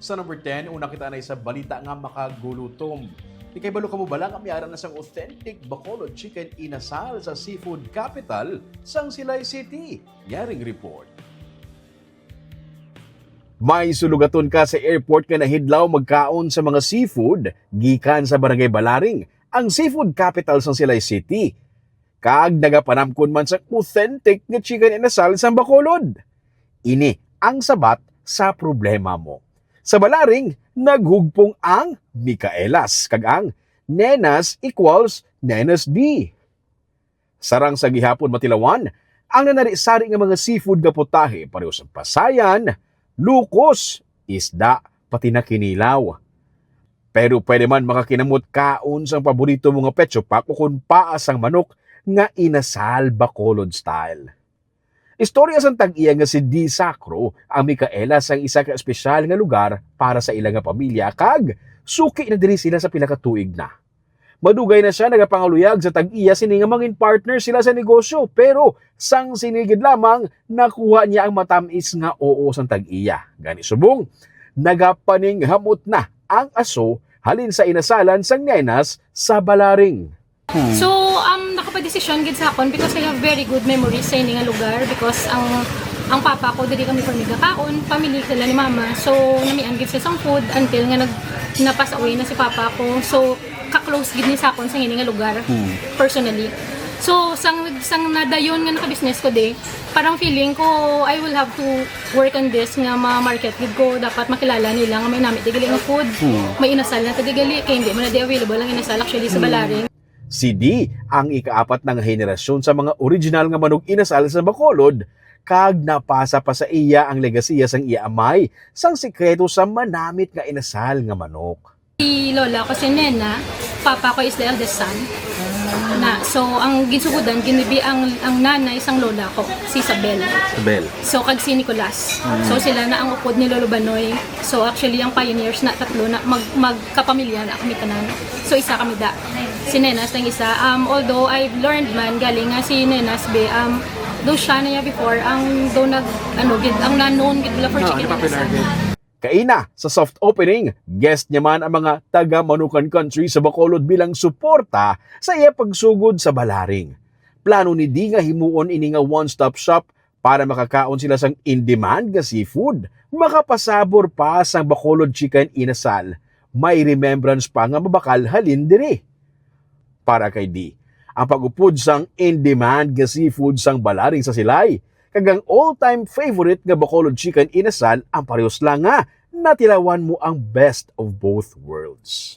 Sa number 10, una kita na sa balita nga makagulutom. Ikay balo ka mo bala nga miara na sang authentic Bacolod chicken inasal sa seafood capital sang Silay City. Yaring report. May sulugaton ka sa airport nga nahidlaw magkaon sa mga seafood gikan sa Barangay Balaring, ang seafood capital sang Silay City. Kag nagapanamkon man sa authentic nga chicken inasal sa Bacolod. Ini ang sabat sa problema mo. Sa Balaring, naghugpong ang Micaelas, kag ang Nenas equals Nenas D. Sarang sa gihapon matilawan, ang nanari-sari nga mga seafood nga putahe pareho sa pasayan, lukos, isda, pati na kinilaw. Pero pwede man makakinamot kaon sa paborito mga petsopak o kung paas ang manok nga inasal Bacolod style. Istorya sa tag-iya nga si Di Sacro, ang Micaelas ang isa ka espesyal nga lugar para sa ilang nga pamilya kag suki na diri sila sa pila ka tuig na. Madugay na siya nagapangaluyag sa tag-iya sini nga mangin partner sila sa negosyo pero sang sinigid lamang nakuha niya ang matamis nga oo sa tag-iya. Gani subong, nagapaning hamot na ang aso halin sa inasalan sang Nenas sa Balaring. So, nakapadesisyon gid sa akon because I have very good memories sa ini nga lugar because ang papa ko dili kami pamilya kaon, family sila ni mama. So, namian gid sa isang food until nga napass away na si papa ko. So, ka-close gid ni sa akon sa ini nga lugar personally. So, sang nadayon nga naka-business ko de, parang feeling ko I will have to work on this nga ma-market gid ko, dapat makilala nila nga may namit digali nga food. May inasal na digali kay hindi man na di available ang inasal actually sa Balaring. Si Di ang ikaapat ng henerasyon sa mga original nga manok inasal sa Bacolod, kag napasa pa sa iya ang legasiya sang iya amay sang sikreto sa manamit nga inasal nga manok. Si lola ko si Nena, papa ko is the eldest son. So ang ginsugudan ginibi ang nanay sang lola ko, si Isabel. So kag si Nicolas. So sila na ang upod ni Lolo Banoy. So actually ang pioneers na tatlo na magkapamilya na kami tanan. So isa kami da. Si Nenas lang isa. Although I've learned man galing nga si Nenas be do siya na niya before ang do ang nanon gid for chicken. Kaina, sa soft opening, guest niya man ang mga taga-Manukan Country sa Bacolod bilang suporta sa iya pagsugod sa Balaring. Plano ni Di nga himuon ini nga one-stop shop para makakaon sila sang in-demand nga seafood. Makapasabor pa sang Bacolod chicken inasal. May remembrance pa nga mabakal halin diri. Para kay Di, ang pag-upod sang in-demand nga seafood sang Balaring sa Silay, kagang all-time favorite nga Bacolod chicken inasal ang parehos lang nga natilawan mo ang best of both worlds.